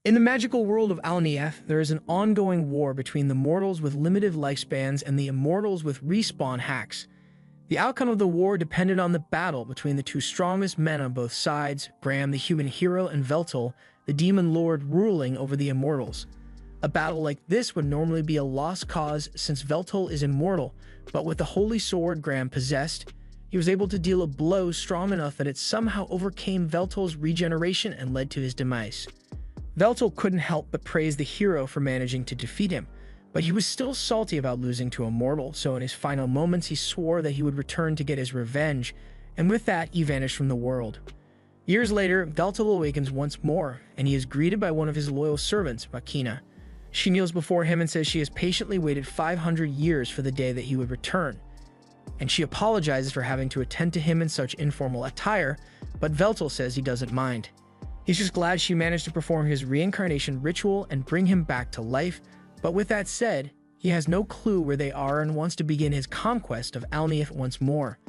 In the magical world of Alnieth, there is an ongoing war between the mortals with limited lifespans and the immortals with respawn hacks. The outcome of the war depended on the battle between the two strongest men on both sides, Graham the human hero and Veltal, the demon lord ruling over the immortals. A battle like this would normally be a lost cause since Veltal is immortal, but with the holy sword Graham possessed, he was able to deal a blow strong enough that it somehow overcame Veltal's regeneration and led to his demise. Veltal couldn't help but praise the hero for managing to defeat him, but he was still salty about losing to a mortal, so in his final moments he swore that he would return to get his revenge, and with that he vanished from the world. Years later, Veltal awakens once more, and he is greeted by one of his loyal servants, Makina. She kneels before him and says she has patiently waited 500 years for the day that he would return, and she apologizes for having to attend to him in such informal attire, but Veltal says he doesn't mind. He's just glad she managed to perform his reincarnation ritual and bring him back to life, but with that said, he has no clue where they are and wants to begin his conquest of Alnieth once more.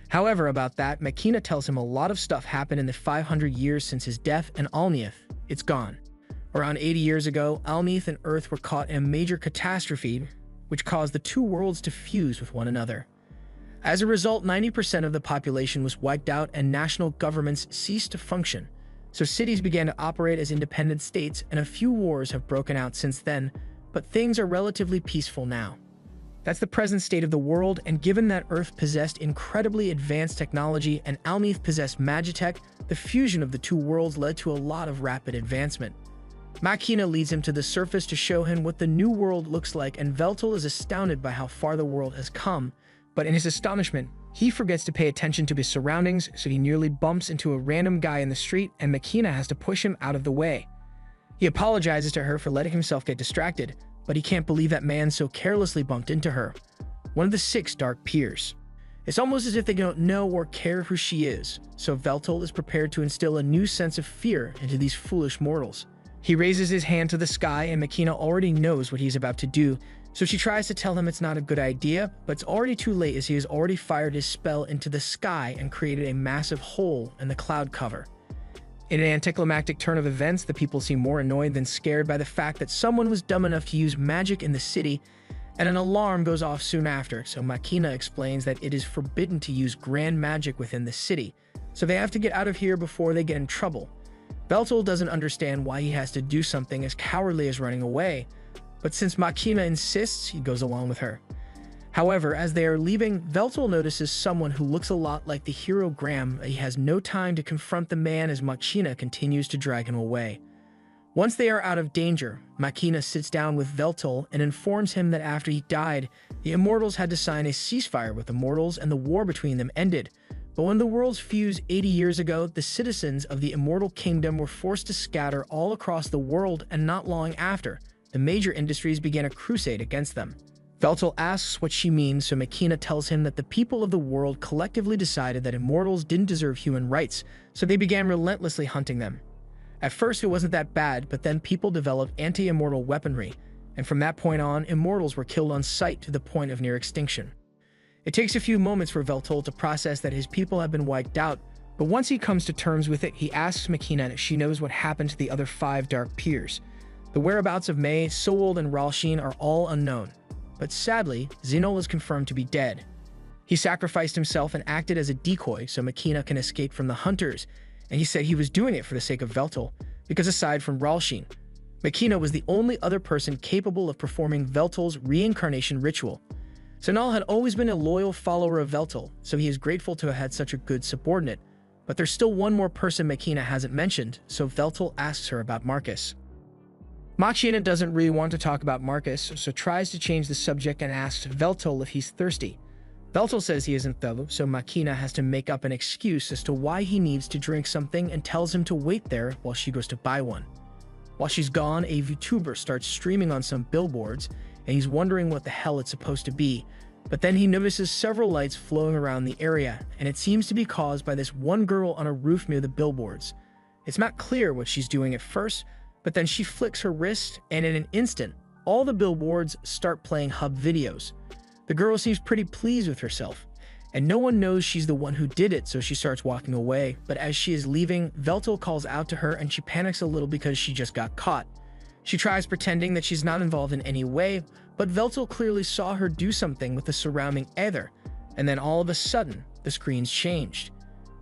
However, about that, Makina tells him a lot of stuff happened in the 500 years since his death, and Alnieth, it's gone. Around 80 years ago, Alnieth and Earth were caught in a major catastrophe, which caused the two worlds to fuse with one another. As a result, 90% of the population was wiped out and national governments ceased to function. So cities began to operate as independent states, and a few wars have broken out since then, but things are relatively peaceful now. That's the present state of the world, and given that Earth possessed incredibly advanced technology and Alnieth possessed Magitech, the fusion of the two worlds led to a lot of rapid advancement. Makina leads him to the surface to show him what the new world looks like, and Veltal is astounded by how far the world has come, but in his astonishment, he forgets to pay attention to his surroundings, so he nearly bumps into a random guy in the street, and Makina has to push him out of the way. He apologizes to her for letting himself get distracted, but he can't believe that man so carelessly bumped into her, one of the 6 Dark Peers. It's almost as if they don't know or care who she is, so Veltal is prepared to instill a new sense of fear into these foolish mortals. He raises his hand to the sky, and Makina already knows what he's about to do, so she tries to tell him it's not a good idea, but it's already too late as he has already fired his spell into the sky and created a massive hole in the cloud cover. In an anticlimactic turn of events, the people seem more annoyed than scared by the fact that someone was dumb enough to use magic in the city, and an alarm goes off soon after, so Makina explains that it is forbidden to use grand magic within the city, so they have to get out of here before they get in trouble. Veltal doesn't understand why he has to do something as cowardly as running away, but since Makina insists, he goes along with her. However, as they are leaving, Veltal notices someone who looks a lot like the hero Graham. He has no time to confront the man as Makina continues to drag him away. Once they are out of danger, Makina sits down with Veltal and informs him that after he died, the Immortals had to sign a ceasefire with the mortals and the war between them ended. But when the worlds fused 80 years ago, the citizens of the Immortal Kingdom were forced to scatter all across the world, and not long after, the major industries began a crusade against them. Veltal asks what she means, so Makina tells him that the people of the world collectively decided that immortals didn't deserve human rights, so they began relentlessly hunting them. At first it wasn't that bad, but then people developed anti-immortal weaponry, and from that point on, immortals were killed on sight to the point of near extinction. It takes a few moments for Veltal to process that his people have been wiped out, but once he comes to terms with it, he asks Makina if she knows what happened to the other 5 Dark Peers. The whereabouts of May, Sowold, and Ralshin are all unknown, but sadly, Xenol is confirmed to be dead. He sacrificed himself and acted as a decoy so Makina can escape from the hunters, and he said he was doing it for the sake of Veltal, because aside from Ralshin, Makina was the only other person capable of performing Veltal's reincarnation ritual. Xenol had always been a loyal follower of Veltal, so he is grateful to have had such a good subordinate, but there's still one more person Makina hasn't mentioned, so Veltal asks her about Marcus. Makina doesn't really want to talk about Marcus, so tries to change the subject and asks Veltal if he's thirsty. Veltal says he isn't though, so Makina has to make up an excuse as to why he needs to drink something and tells him to wait there while she goes to buy one. While she's gone, a VTuber starts streaming on some billboards, and he's wondering what the hell it's supposed to be, but then he notices several lights flowing around the area, and it seems to be caused by this one girl on a roof near the billboards. It's not clear what she's doing at first, but then she flicks her wrist, and in an instant, all the billboards start playing hub videos. The girl seems pretty pleased with herself, and no one knows she's the one who did it, so she starts walking away. But as she is leaving, Veltal calls out to her and she panics a little because she just got caught. She tries pretending that she's not involved in any way, but Veltal clearly saw her do something with the surrounding ether, and then all of a sudden, the screens changed.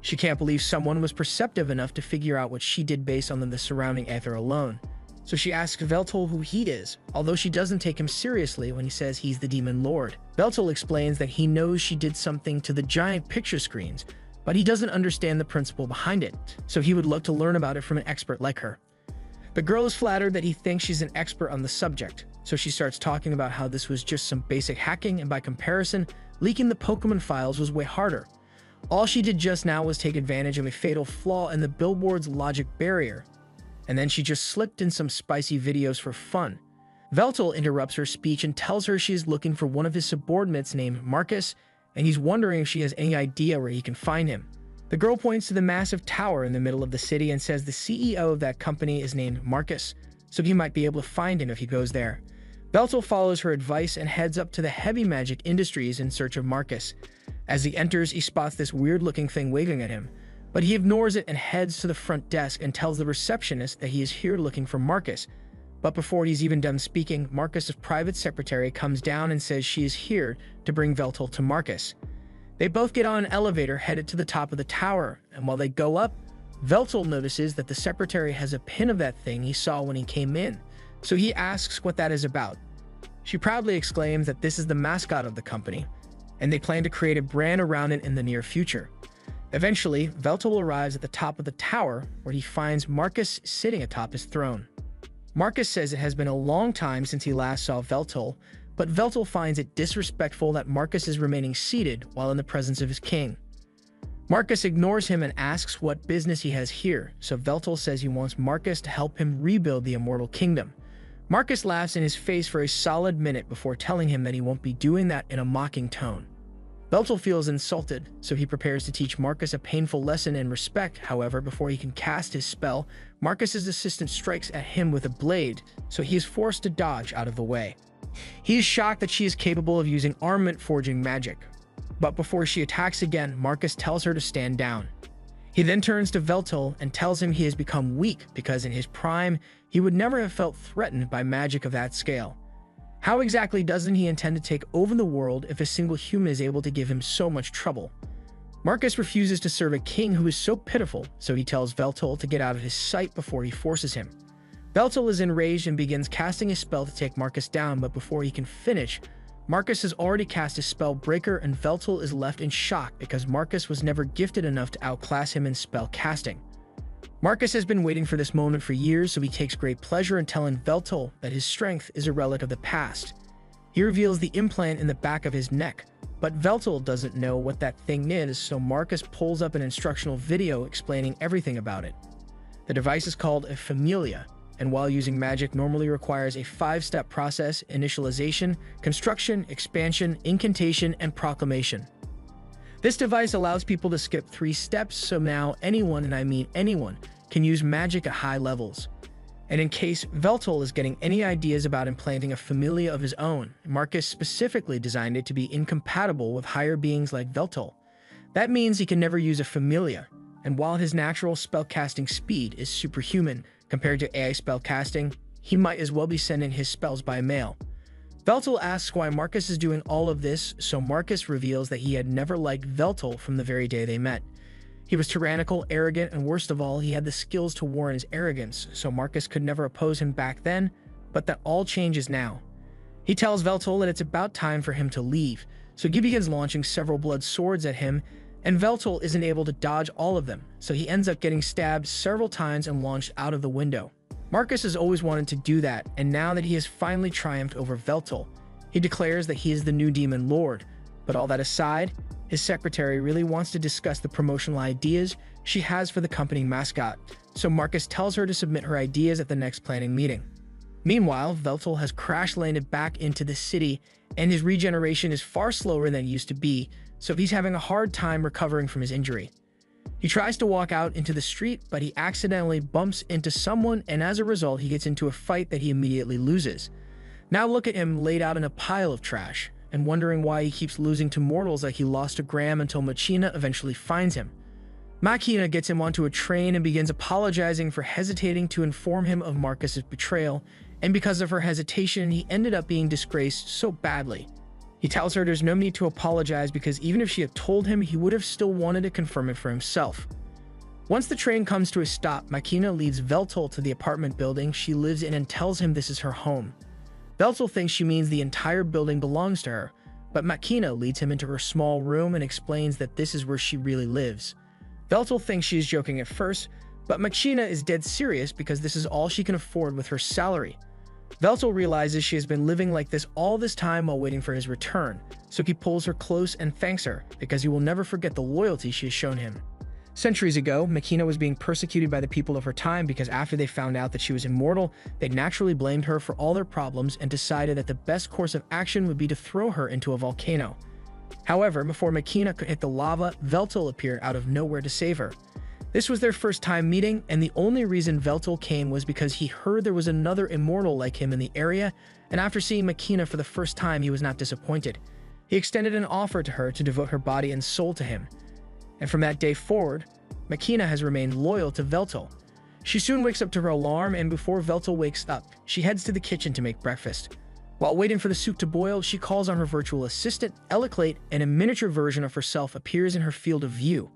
She can't believe someone was perceptive enough to figure out what she did based on the surrounding ether alone. So she asks Veltal who he is, although she doesn't take him seriously when he says he's the Demon Lord. Veltal explains that he knows she did something to the giant picture screens, but he doesn't understand the principle behind it, so he would love to learn about it from an expert like her. The girl is flattered that he thinks she's an expert on the subject, so she starts talking about how this was just some basic hacking, and by comparison, leaking the Pokemon files was way harder. All she did just now was take advantage of a fatal flaw in the billboard's logic barrier, and then she just slipped in some spicy videos for fun. Veltal interrupts her speech and tells her she is looking for one of his subordinates named Marcus, and he's wondering if she has any idea where he can find him. The girl points to the massive tower in the middle of the city and says the CEO of that company is named Marcus, so he might be able to find him if he goes there. Veltal follows her advice and heads up to the Heavy Magic Industries in search of Marcus. As he enters, he spots this weird-looking thing waving at him, but he ignores it and heads to the front desk and tells the receptionist that he is here looking for Marcus. But before he's even done speaking, Marcus's private secretary comes down and says she is here to bring Veltal to Marcus. They both get on an elevator headed to the top of the tower, and while they go up, Veltal notices that the secretary has a pin of that thing he saw when he came in, so he asks what that is about. She proudly exclaims that this is the mascot of the company, and they plan to create a brand around it in the near future. Eventually, Veltal arrives at the top of the tower, where he finds Marcus sitting atop his throne. Marcus says it has been a long time since he last saw Veltal, but Veltal finds it disrespectful that Marcus is remaining seated while in the presence of his king. Marcus ignores him and asks what business he has here, so Veltal says he wants Marcus to help him rebuild the Immortal Kingdom. Marcus laughs in his face for a solid minute before telling him that he won't be doing that in a mocking tone. Veltal feels insulted, so he prepares to teach Marcus a painful lesson in respect. However, before he can cast his spell, Marcus's assistant strikes at him with a blade, so he is forced to dodge out of the way. He is shocked that she is capable of using armament forging magic, but before she attacks again, Marcus tells her to stand down. He then turns to Veltal and tells him he has become weak because in his prime, he would never have felt threatened by magic of that scale. How exactly doesn't he intend to take over the world if a single human is able to give him so much trouble? Marcus refuses to serve a king who is so pitiful, so he tells Veltal to get out of his sight before he forces him. Veltal is enraged and begins casting a spell to take Marcus down, but before he can finish, Marcus has already cast his spell Breaker, and Veltal is left in shock because Marcus was never gifted enough to outclass him in spell casting. Marcus has been waiting for this moment for years, so he takes great pleasure in telling Veltal that his strength is a relic of the past. He reveals the implant in the back of his neck, but Veltal doesn't know what that thing is, so Marcus pulls up an instructional video explaining everything about it. The device is called a Familia, and while using magic normally requires a 5-step process: initialization, construction, expansion, incantation, and proclamation. This device allows people to skip 3 steps, so now anyone, and I mean anyone, can use magic at high levels. And in case Veltal is getting any ideas about implanting a Familia of his own, Marcus specifically designed it to be incompatible with higher beings like Veltal. That means he can never use a Familia, and while his natural spellcasting speed is superhuman compared to AI spellcasting, he might as well be sending his spells by mail. Veltal asks why Marcus is doing all of this, so Marcus reveals that he had never liked Veltal from the very day they met. He was tyrannical, arrogant, and worst of all, he had the skills to warrant his arrogance, so Marcus could never oppose him back then, but that all changes now. He tells Veltal that it's about time for him to leave, so he begins launching several blood swords at him, and Veltal isn't able to dodge all of them, so he ends up getting stabbed several times and launched out of the window. Marcus has always wanted to do that, and now that he has finally triumphed over Veltal, he declares that he is the new Demon Lord. But all that aside, his secretary really wants to discuss the promotional ideas she has for the company mascot, so Marcus tells her to submit her ideas at the next planning meeting. Meanwhile, Veltal has crash-landed back into the city, and his regeneration is far slower than it used to be, so he's having a hard time recovering from his injury. He tries to walk out into the street, but he accidentally bumps into someone, and as a result, he gets into a fight that he immediately loses. Now look at him laid out in a pile of trash, and wondering why he keeps losing to mortals like he lost to Graham until Machina eventually finds him. Machina gets him onto a train and begins apologizing for hesitating to inform him of Marcus's betrayal, and because of her hesitation, he ended up being disgraced so badly. He tells her there's no need to apologize because even if she had told him, he would have still wanted to confirm it for himself. Once the train comes to a stop, Machina leads Veltol to the apartment building she lives in and tells him this is her home. Veltol thinks she means the entire building belongs to her, but Machina leads him into her small room and explains that this is where she really lives. Veltol thinks she is joking at first, but Machina is dead serious because this is all she can afford with her salary. Veltol realizes she has been living like this all this time while waiting for his return, so he pulls her close and thanks her because he will never forget the loyalty she has shown him. Centuries ago, Machina was being persecuted by the people of her time because after they found out that she was immortal, they naturally blamed her for all their problems and decided that the best course of action would be to throw her into a volcano. However, before Machina could hit the lava, Veltol appeared out of nowhere to save her. This was their first time meeting, and the only reason Veltol came was because he heard there was another immortal like him in the area, and after seeing Machina for the first time, he was not disappointed. He extended an offer to her to devote her body and soul to him. And from that day forward, Machina has remained loyal to Veltol. She soon wakes up to her alarm, and before Veltol wakes up, she heads to the kitchen to make breakfast. While waiting for the soup to boil, she calls on her virtual assistant, Eliclate, and a miniature version of herself appears in her field of view.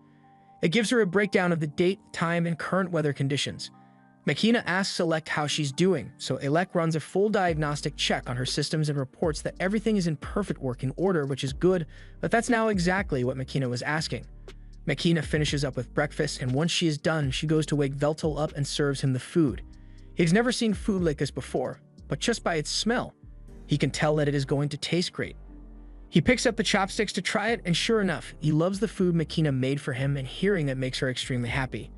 It gives her a breakdown of the date, time, and current weather conditions. Machina asks Elec how she's doing, so Elec runs a full diagnostic check on her systems and reports that everything is in perfect working order, which is good, but that's now exactly what Machina was asking. Machina finishes up with breakfast, and once she is done, she goes to wake Veltol up and serves him the food. He's never seen food like this before, but just by its smell, he can tell that it is going to taste great. He picks up the chopsticks to try it, and sure enough, he loves the food Machina made for him, and hearing that makes her extremely happy.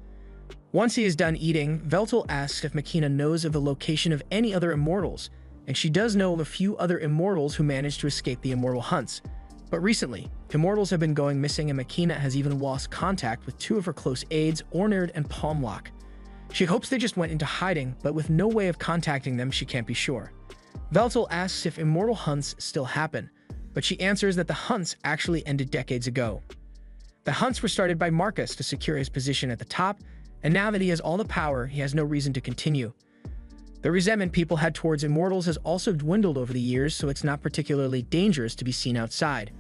Once he is done eating, Veltol asks if Machina knows of the location of any other immortals, and she does know of a few other immortals who managed to escape the immortal hunts. But recently, immortals have been going missing, and Machina has even lost contact with two of her close aides, Ornard and Palmlock. She hopes they just went into hiding, but with no way of contacting them, she can't be sure. Veltol asks if immortal hunts still happen, but she answers that the hunts actually ended decades ago. The hunts were started by Marcus to secure his position at the top, and now that he has all the power, he has no reason to continue. The resentment people had towards immortals has also dwindled over the years, so it's not particularly dangerous to be seen outside.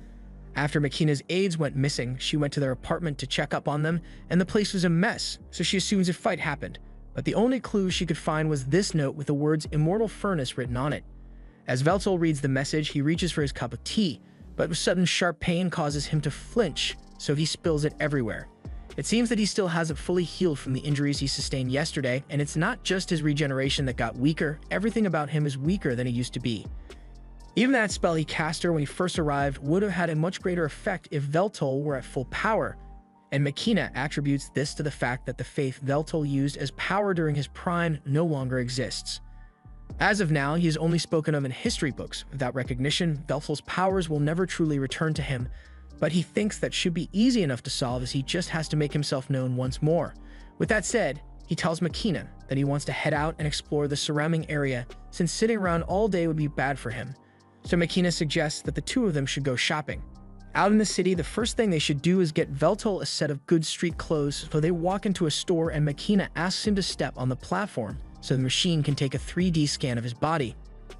After Machina's aides went missing, she went to their apartment to check up on them, and the place was a mess, so she assumes a fight happened. But the only clue she could find was this note with the words Immortal Furnace written on it. As Veltol reads the message, he reaches for his cup of tea, but sudden sharp pain causes him to flinch, so he spills it everywhere. It seems that he still hasn't fully healed from the injuries he sustained yesterday, and it's not just his regeneration that got weaker, everything about him is weaker than he used to be. Even that spell he cast her when he first arrived would have had a much greater effect if Veltol were at full power, and Machina attributes this to the fact that the faith Veltol used as power during his prime no longer exists. As of now, he is only spoken of in history books. Without recognition, Veltol's powers will never truly return to him, but he thinks that should be easy enough to solve as he just has to make himself known once more. With that said, he tells Machina that he wants to head out and explore the surrounding area since sitting around all day would be bad for him. So Machina suggests that the two of them should go shopping. Out in the city, the first thing they should do is get Veltol a set of good street clothes, so they walk into a store and Machina asks him to step on the platform so the machine can take a 3D scan of his body.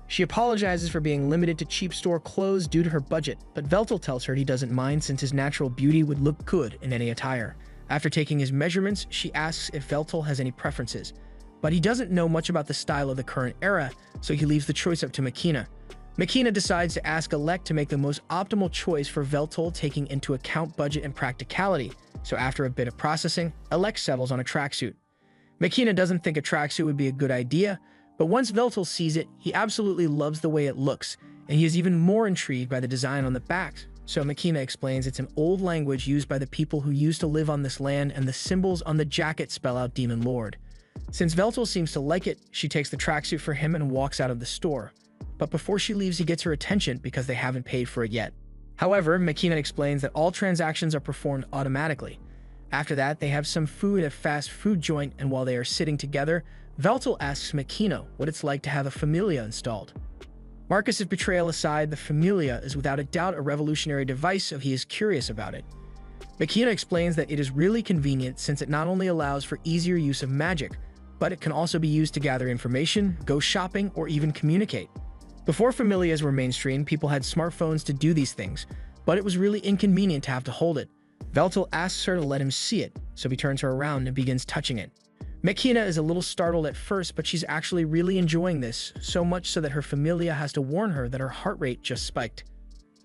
She apologizes for being limited to cheap store clothes due to her budget, but Veltol tells her he doesn't mind since his natural beauty would look good in any attire. After taking his measurements, she asks if Veltol has any preferences, but he doesn't know much about the style of the current era, so he leaves the choice up to Machina. Machina decides to ask Elec to make the most optimal choice for Veltol, taking into account budget and practicality, so after a bit of processing, Elec settles on a tracksuit. Machina doesn't think a tracksuit would be a good idea, but once Veltol sees it, he absolutely loves the way it looks, and he is even more intrigued by the design on the back. So Machina explains it's an old language used by the people who used to live on this land, and the symbols on the jacket spell out Demon Lord. Since Veltol seems to like it, she takes the tracksuit for him and walks out of the store. But before she leaves, he gets her attention because they haven't paid for it yet. However, Machina explains that all transactions are performed automatically. After that, they have some food at a fast food joint, and while they are sitting together, Veltol asks Machina what it's like to have a Familia installed. Marcus's betrayal aside, the Familia is without a doubt a revolutionary device, so he is curious about it. Makina explains that it is really convenient since it not only allows for easier use of magic, but it can also be used to gather information, go shopping, or even communicate. Before Familias were mainstream, people had smartphones to do these things, but it was really inconvenient to have to hold it. Veltal asks her to let him see it, so he turns her around and begins touching it. Makina is a little startled at first, but she's actually really enjoying this, so much so that her Familia has to warn her that her heart rate just spiked.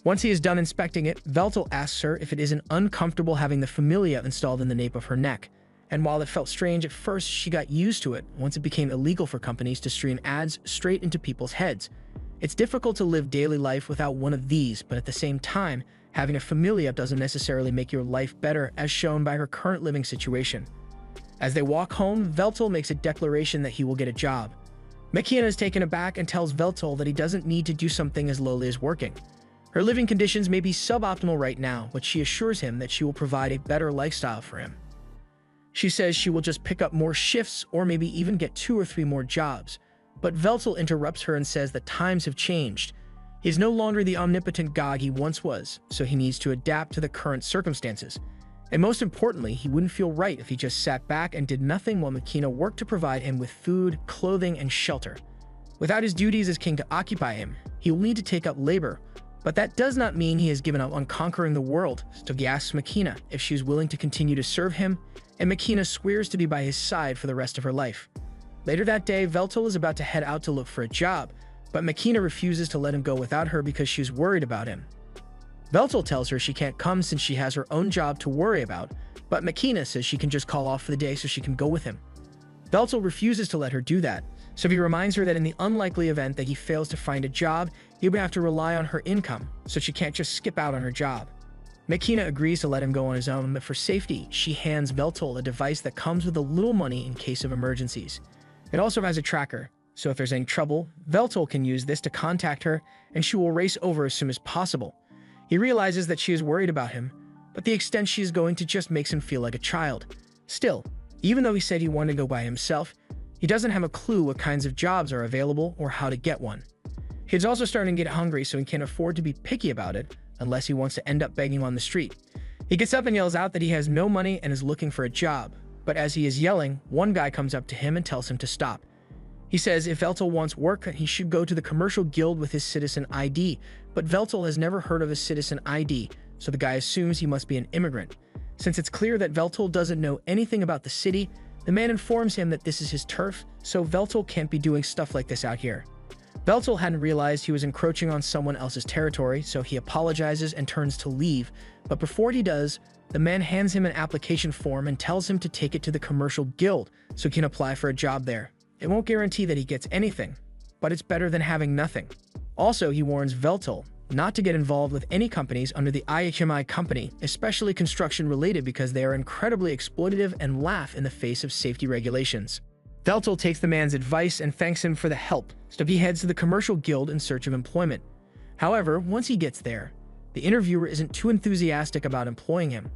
Once he is done inspecting it, Veltal asks her if it isn't uncomfortable having the Familia installed in the nape of her neck. And while it felt strange at first, she got used to it once it became illegal for companies to stream ads straight into people's heads. It's difficult to live daily life without one of these, but at the same time, having a Familia doesn't necessarily make your life better, as shown by her current living situation. As they walk home, Veltal makes a declaration that he will get a job. Makina is taken aback and tells Veltal that he doesn't need to do something as lowly as working. Her living conditions may be suboptimal right now, but she assures him that she will provide a better lifestyle for him. She says she will just pick up more shifts or maybe even get 2 or 3 more jobs. But Veltal interrupts her and says that times have changed. He is no longer the omnipotent god he once was, so he needs to adapt to the current circumstances. And most importantly, he wouldn't feel right if he just sat back and did nothing while Makina worked to provide him with food, clothing, and shelter. Without his duties as king to occupy him, he will need to take up labor, but that does not mean he has given up on conquering the world, so he asks Makina if she is willing to continue to serve him, and Makina swears to be by his side for the rest of her life. Later that day, Veltal is about to head out to look for a job, but Makina refuses to let him go without her because she's worried about him. Veltal tells her she can't come since she has her own job to worry about, but Makina says she can just call off for the day so she can go with him. Veltal refuses to let her do that, so he reminds her that in the unlikely event that he fails to find a job, he would have to rely on her income, so she can't just skip out on her job. Makina agrees to let him go on his own, but for safety, she hands Veltal a device that comes with a little money in case of emergencies. It also has a tracker, so if there's any trouble, Veltal can use this to contact her, and she will race over as soon as possible. He realizes that she is worried about him, but the extent she is going to just makes him feel like a child. Still, even though he said he wanted to go by himself, he doesn't have a clue what kinds of jobs are available or how to get one. He's also starting to get hungry, so he can't afford to be picky about it, unless he wants to end up begging on the street. He gets up and yells out that he has no money and is looking for a job, but as he is yelling, one guy comes up to him and tells him to stop. He says if Veltal wants work, he should go to the commercial guild with his citizen ID, but Veltal has never heard of a citizen ID, so the guy assumes he must be an immigrant. Since it's clear that Veltal doesn't know anything about the city, the man informs him that this is his turf, so Veltal can't be doing stuff like this out here. Veltal hadn't realized he was encroaching on someone else's territory, so he apologizes and turns to leave, but before he does, the man hands him an application form and tells him to take it to the commercial guild so he can apply for a job there. It won't guarantee that he gets anything, but it's better than having nothing. Also, he warns Veltal not to get involved with any companies under the IHMI company, especially construction-related, because they are incredibly exploitative and laugh in the face of safety regulations. Veltal takes the man's advice and thanks him for the help, so he heads to the commercial guild in search of employment. However, once he gets there, the interviewer isn't too enthusiastic about employing him.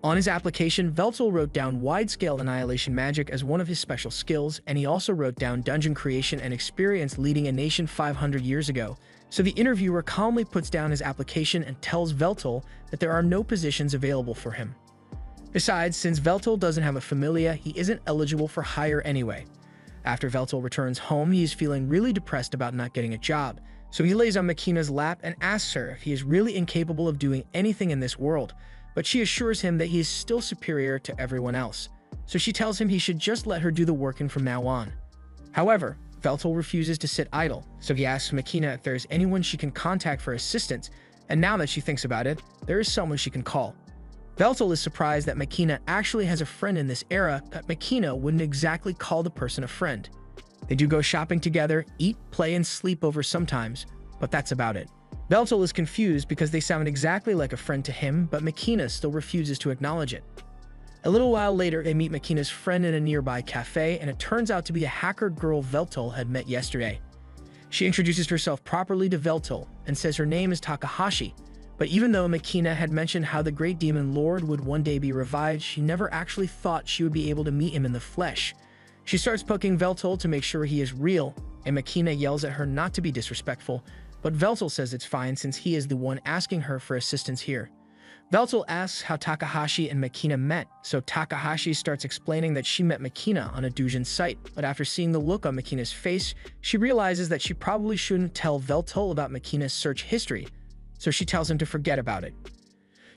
On his application, Veltal wrote down wide-scale annihilation magic as one of his special skills, and he also wrote down dungeon creation and experience leading a nation 500 years ago. So the interviewer calmly puts down his application and tells Veltal that there are no positions available for him. Besides, since Veltal doesn't have a familia, he isn't eligible for hire anyway. After Veltal returns home, he is feeling really depressed about not getting a job, so he lays on Makina's lap and asks her if he is really incapable of doing anything in this world, but she assures him that he is still superior to everyone else, so she tells him he should just let her do the working from now on. However, Veltal refuses to sit idle, so he asks Makina if there is anyone she can contact for assistance, and now that she thinks about it, there is someone she can call. Veltal is surprised that Makina actually has a friend in this era, but Makina wouldn't exactly call the person a friend. They do go shopping together, eat, play, and sleep over sometimes, but that's about it. Veltal is confused because they sound exactly like a friend to him, but Makina still refuses to acknowledge it. A little while later, they meet Makina's friend in a nearby cafe, and it turns out to be a hacker girl Veltal had met yesterday. She introduces herself properly to Veltal and says her name is Takahashi, but even though Makina had mentioned how the Great Demon Lord would one day be revived, she never actually thought she would be able to meet him in the flesh. She starts poking Veltal to make sure he is real, and Makina yells at her not to be disrespectful, but Veltal says it's fine since he is the one asking her for assistance here. Veltal asks how Takahashi and Makina met, so Takahashi starts explaining that she met Makina on a doujin site, but after seeing the look on Makina's face, she realizes that she probably shouldn't tell Veltal about Makina's search history, so she tells him to forget about it.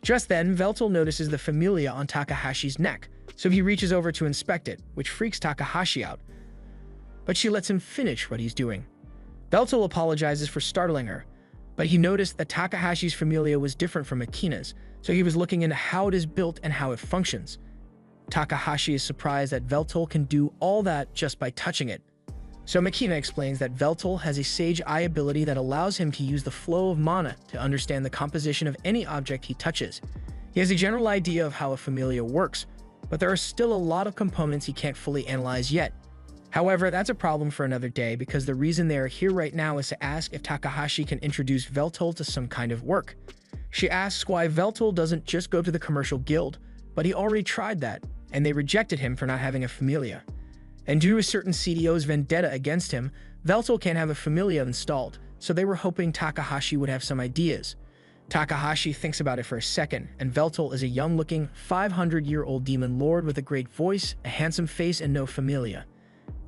Just then, Veltal notices the familia on Takahashi's neck, so he reaches over to inspect it, which freaks Takahashi out. But she lets him finish what he's doing. Veltal apologizes for startling her, but he noticed that Takahashi's familia was different from Makina's, so he was looking into how it is built and how it functions. Takahashi is surprised that Veltal can do all that just by touching it. So Makina explains that Veltal has a Sage Eye ability that allows him to use the flow of mana to understand the composition of any object he touches. He has a general idea of how a familia works, but there are still a lot of components he can't fully analyze yet. However, that's a problem for another day because the reason they are here right now is to ask if Takahashi can introduce Veltal to some kind of work. She asks why Veltal doesn't just go to the commercial guild, but he already tried that, and they rejected him for not having a familia. And due to a certain CDO's vendetta against him, Veltal can't have a familia installed, so they were hoping Takahashi would have some ideas. Takahashi thinks about it for a second, and Veltal is a young-looking, 500-year-old demon lord with a great voice, a handsome face, and no familia.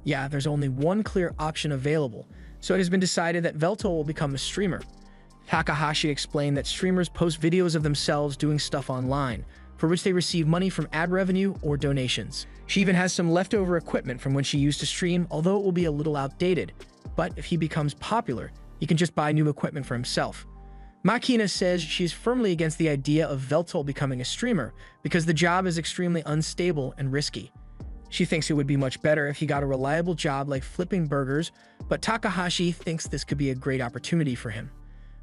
Yeah, there's only one clear option available, so it has been decided that Veltal will become a streamer. Takahashi explained that streamers post videos of themselves doing stuff online, for which they receive money from ad revenue or donations. She even has some leftover equipment from when she used to stream, although it will be a little outdated. But if he becomes popular, he can just buy new equipment for himself. Makina says she is firmly against the idea of Veltal becoming a streamer because the job is extremely unstable and risky. She thinks it would be much better if he got a reliable job like flipping burgers, but Takahashi thinks this could be a great opportunity for him.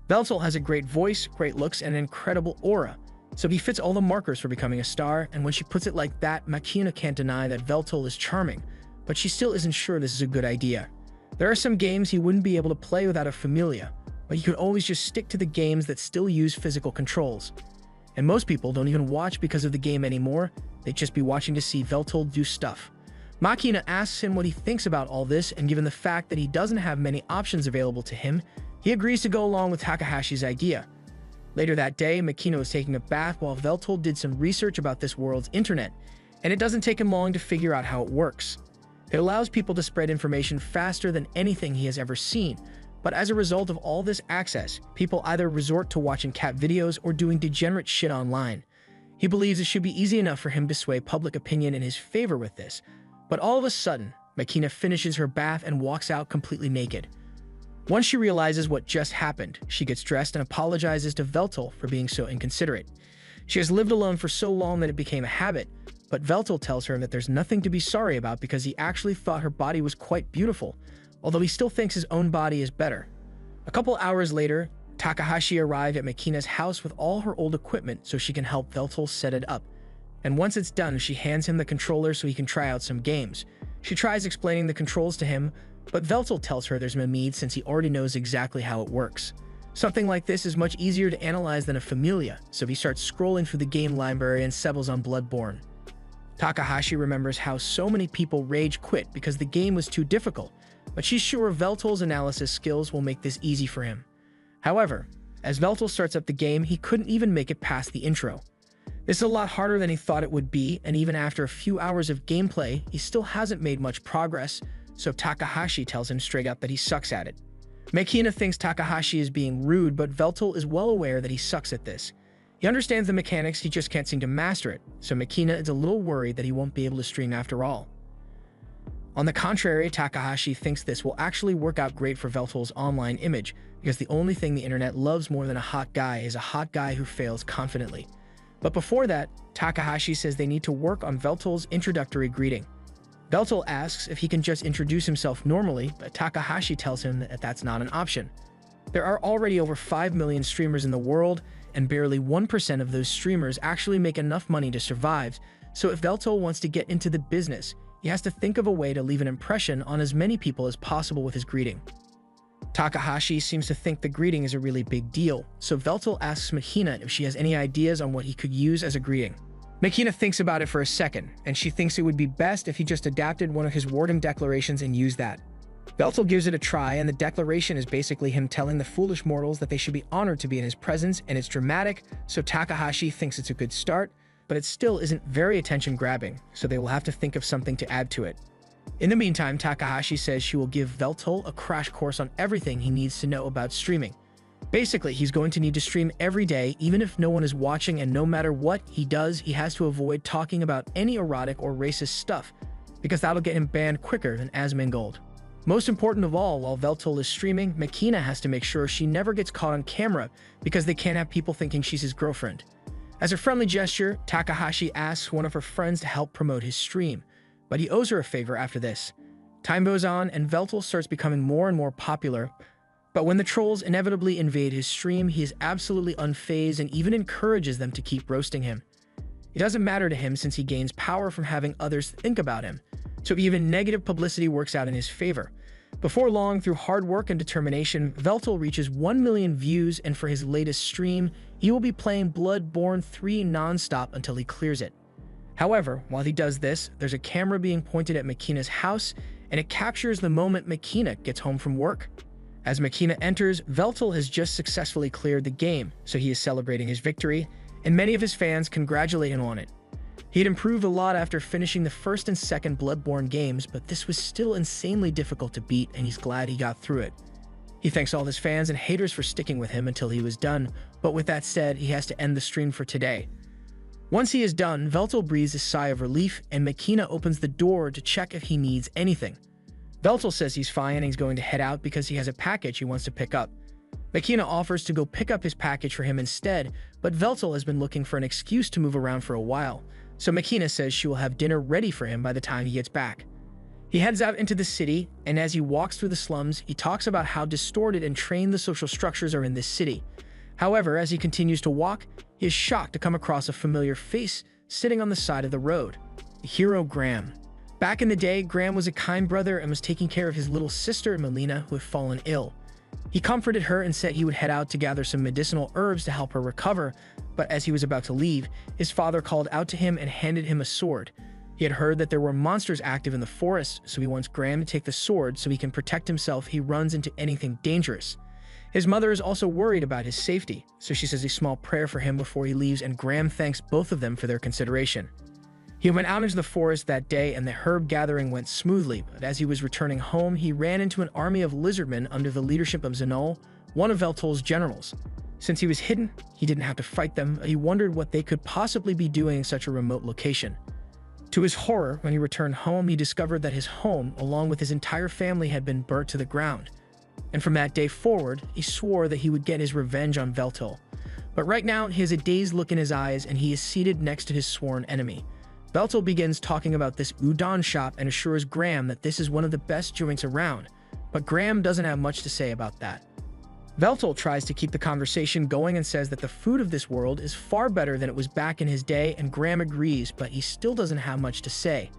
Veltal has a great voice, great looks, and an incredible aura, so he fits all the markers for becoming a star, and when she puts it like that, Makina can't deny that Veltal is charming, but she still isn't sure this is a good idea. There are some games he wouldn't be able to play without a familia, but he could always just stick to the games that still use physical controls. And most people don't even watch because of the game anymore, they'd just be watching to see Veltal do stuff. Makina asks him what he thinks about all this, and given the fact that he doesn't have many options available to him, he agrees to go along with Takahashi's idea. Later that day, Makina was taking a bath while Veltal did some research about this world's internet, and it doesn't take him long to figure out how it works. It allows people to spread information faster than anything he has ever seen, but as a result of all this access, people either resort to watching cat videos or doing degenerate shit online. He believes it should be easy enough for him to sway public opinion in his favor with this, but all of a sudden, Makina finishes her bath and walks out completely naked. Once she realizes what just happened, she gets dressed and apologizes to Veltal for being so inconsiderate. She has lived alone for so long that it became a habit, but Veltal tells her that there's nothing to be sorry about because he actually thought her body was quite beautiful, although he still thinks his own body is better. A couple hours later, Takahashi arrived at Makina's house with all her old equipment so she can help Veltal set it up. And once it's done, she hands him the controller so he can try out some games. She tries explaining the controls to him, but Veltal tells her there's no need since he already knows exactly how it works. Something like this is much easier to analyze than a familia, so he starts scrolling through the game library and settles on Bloodborne. Takahashi remembers how so many people rage quit because the game was too difficult, but she's sure Veltal's analysis skills will make this easy for him. However, as Veltal starts up the game, he couldn't even make it past the intro. This is a lot harder than he thought it would be, and even after a few hours of gameplay, he still hasn't made much progress, so Takahashi tells him straight up that he sucks at it. Makina thinks Takahashi is being rude, but Veltal is well aware that he sucks at this. He understands the mechanics, he just can't seem to master it, so Makina is a little worried that he won't be able to stream after all. On the contrary, Takahashi thinks this will actually work out great for Veltal's online image, because the only thing the internet loves more than a hot guy is a hot guy who fails confidently. But before that, Takahashi says they need to work on Veltal's introductory greeting. Veltal asks if he can just introduce himself normally, but Takahashi tells him that that's not an option. There are already over 5 million streamers in the world, and barely 1% of those streamers actually make enough money to survive, so if Veltal wants to get into the business, he has to think of a way to leave an impression on as many people as possible with his greeting. Takahashi seems to think the greeting is a really big deal, so Veltal asks Makina if she has any ideas on what he could use as a greeting. Makina thinks about it for a second, and she thinks it would be best if he just adapted one of his warding declarations and used that. Veltal gives it a try, and the declaration is basically him telling the foolish mortals that they should be honored to be in his presence, and it's dramatic, so Takahashi thinks it's a good start, but it still isn't very attention-grabbing, so they will have to think of something to add to it. In the meantime, Takahashi says she will give Veltal a crash course on everything he needs to know about streaming. Basically, he's going to need to stream every day, even if no one is watching, and no matter what he does, he has to avoid talking about any erotic or racist stuff, because that'll get him banned quicker than Asmongold. Most important of all, while Veltal is streaming, Makina has to make sure she never gets caught on camera, because they can't have people thinking she's his girlfriend. As a friendly gesture, Takahashi asks one of her friends to help promote his stream, but he owes her a favor after this. Time goes on, and Veltal starts becoming more and more popular, but when the trolls inevitably invade his stream, he is absolutely unfazed and even encourages them to keep roasting him. It doesn't matter to him since he gains power from having others think about him, so even negative publicity works out in his favor. Before long, through hard work and determination, Veltal reaches 1 million views, and for his latest stream, he will be playing Bloodborne 3 non-stop until he clears it. However, while he does this, there's a camera being pointed at Makina's house, and it captures the moment Makina gets home from work. As Makina enters, Veltal has just successfully cleared the game, so he is celebrating his victory, and many of his fans congratulate him on it. He had improved a lot after finishing the first and second Bloodborne games, but this was still insanely difficult to beat, and he's glad he got through it. He thanks all his fans and haters for sticking with him until he was done, but with that said, he has to end the stream for today. Once he is done, Veltal breathes a sigh of relief, and Makina opens the door to check if he needs anything. Veltal says he's fine and he's going to head out because he has a package he wants to pick up. Makina offers to go pick up his package for him instead, but Veltal has been looking for an excuse to move around for a while, so Makina says she will have dinner ready for him by the time he gets back. He heads out into the city, and as he walks through the slums, he talks about how distorted and trained the social structures are in this city. However, as he continues to walk, he is shocked to come across a familiar face sitting on the side of the road. The hero Graham. Back in the day, Graham was a kind brother and was taking care of his little sister, Melina, who had fallen ill. He comforted her and said he would head out to gather some medicinal herbs to help her recover, but as he was about to leave, his father called out to him and handed him a sword. He had heard that there were monsters active in the forest, so he wants Graham to take the sword so he can protect himself if he runs into anything dangerous. His mother is also worried about his safety, so she says a small prayer for him before he leaves, and Graham thanks both of them for their consideration. He went out into the forest that day, and the herb gathering went smoothly, but as he was returning home, he ran into an army of lizardmen under the leadership of Zanol, one of Veltal's generals. Since he was hidden, he didn't have to fight them, but he wondered what they could possibly be doing in such a remote location. To his horror, when he returned home, he discovered that his home, along with his entire family, had been burnt to the ground. And from that day forward, he swore that he would get his revenge on Veltal. But right now, he has a dazed look in his eyes, and he is seated next to his sworn enemy. Veltal begins talking about this udon shop and assures Graham that this is one of the best joints around, but Graham doesn't have much to say about that. Veltal tries to keep the conversation going and says that the food of this world is far better than it was back in his day, and Graham agrees, but he still doesn't have much to say.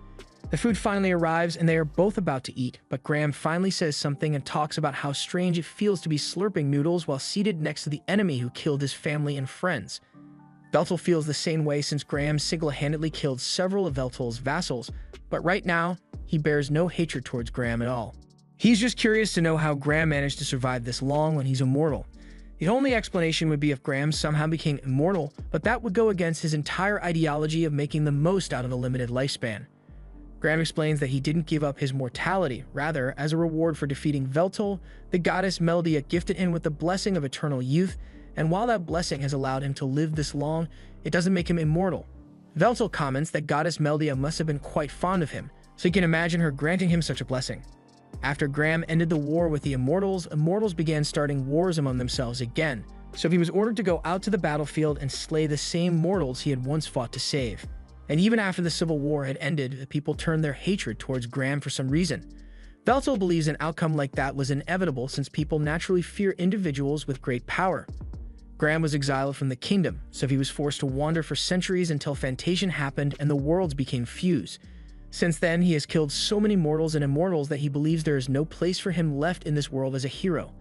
The food finally arrives and they are both about to eat, but Graham finally says something and talks about how strange it feels to be slurping noodles while seated next to the enemy who killed his family and friends. Veltal feels the same way since Graham single-handedly killed several of Veltal's vassals, but right now, he bears no hatred towards Graham at all. He's just curious to know how Graham managed to survive this long when he's immortal. The only explanation would be if Graham somehow became immortal, but that would go against his entire ideology of making the most out of a limited lifespan. Graham explains that he didn't give up his mortality. Rather, as a reward for defeating Veltal, the goddess Meldia gifted him with the blessing of eternal youth, and while that blessing has allowed him to live this long, it doesn't make him immortal. Veltal comments that goddess Meldia must have been quite fond of him, so you can imagine her granting him such a blessing. After Graham ended the war with the Immortals, Immortals began starting wars among themselves again, so he was ordered to go out to the battlefield and slay the same mortals he had once fought to save. And even after the Civil War had ended, the people turned their hatred towards Graham for some reason. Veltal believes an outcome like that was inevitable since people naturally fear individuals with great power. Graham was exiled from the kingdom, so he was forced to wander for centuries until Fantasian happened and the worlds became fused. Since then, he has killed so many mortals and immortals that he believes there is no place for him left in this world as a hero.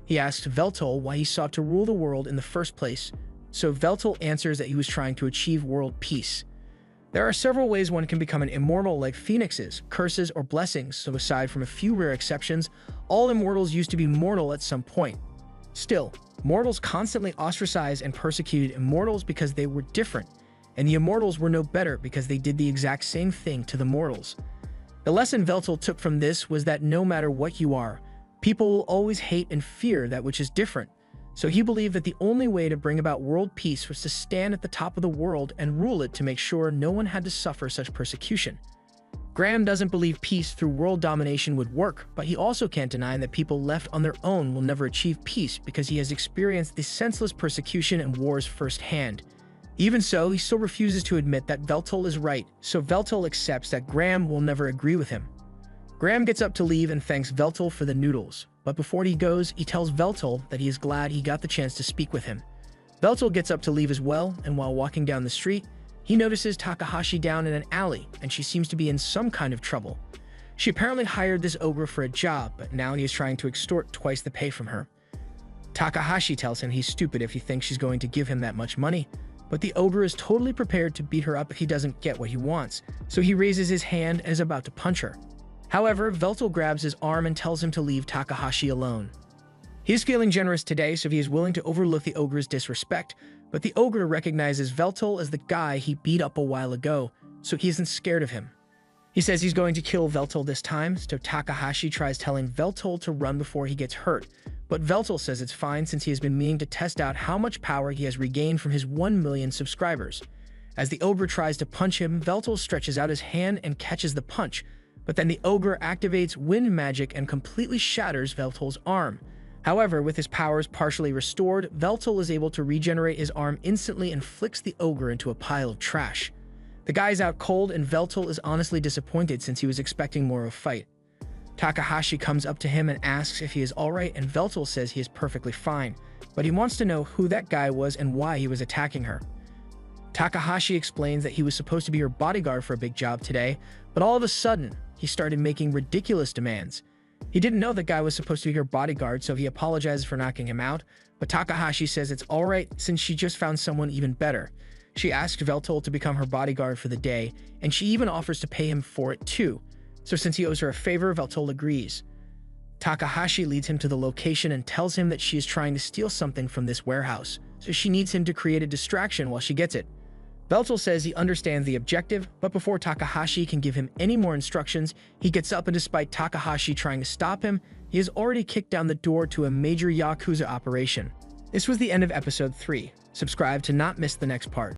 He asks Veltal why he sought to rule the world in the first place, so Veltal answers that he was trying to achieve world peace. There are several ways one can become an immortal, like phoenixes, curses, or blessings, so aside from a few rare exceptions, all immortals used to be mortal at some point. Still, mortals constantly ostracized and persecuted immortals because they were different, and the immortals were no better because they did the exact same thing to the mortals. The lesson Veltal took from this was that no matter what you are, people will always hate and fear that which is different. So he believed that the only way to bring about world peace was to stand at the top of the world and rule it to make sure no one had to suffer such persecution. Graham doesn't believe peace through world domination would work, but he also can't deny that people left on their own will never achieve peace because he has experienced the senseless persecution and wars firsthand. Even so, he still refuses to admit that Veltal is right, so Veltal accepts that Graham will never agree with him. Graham gets up to leave and thanks Veltal for the noodles, but before he goes, he tells Veltal that he is glad he got the chance to speak with him. Veltal gets up to leave as well, and while walking down the street, he notices Takahashi down in an alley, and she seems to be in some kind of trouble. She apparently hired this ogre for a job, but now he is trying to extort twice the pay from her. Takahashi tells him he's stupid if he thinks she's going to give him that much money, but the ogre is totally prepared to beat her up if he doesn't get what he wants, so he raises his hand and is about to punch her. However, Veltal grabs his arm and tells him to leave Takahashi alone. He is feeling generous today, so he is willing to overlook the ogre's disrespect, but the ogre recognizes Veltal as the guy he beat up a while ago, so he isn't scared of him. He says he's going to kill Veltal this time, so Takahashi tries telling Veltal to run before he gets hurt, but Veltal says it's fine since he has been meaning to test out how much power he has regained from his 1 million subscribers. As the ogre tries to punch him, Veltal stretches out his hand and catches the punch, but then the ogre activates wind magic and completely shatters Veltal's arm. However, with his powers partially restored, Veltal is able to regenerate his arm instantly and flicks the ogre into a pile of trash. The guy's out cold and Veltal is honestly disappointed since he was expecting more of a fight. Takahashi comes up to him and asks if he is alright, and Veltal says he is perfectly fine, but he wants to know who that guy was and why he was attacking her. Takahashi explains that he was supposed to be her bodyguard for a big job today, but all of a sudden, he started making ridiculous demands. He didn't know the guy was supposed to be her bodyguard, so he apologizes for knocking him out, but Takahashi says it's alright since she just found someone even better. She asks Veltal to become her bodyguard for the day, and she even offers to pay him for it too. So since he owes her a favor, Veltal agrees. Takahashi leads him to the location and tells him that she is trying to steal something from this warehouse, so she needs him to create a distraction while she gets it. Veltal says he understands the objective, but before Takahashi can give him any more instructions, he gets up and despite Takahashi trying to stop him, he has already kicked down the door to a major Yakuza operation. This was the end of episode 3. Subscribe to not miss the next part.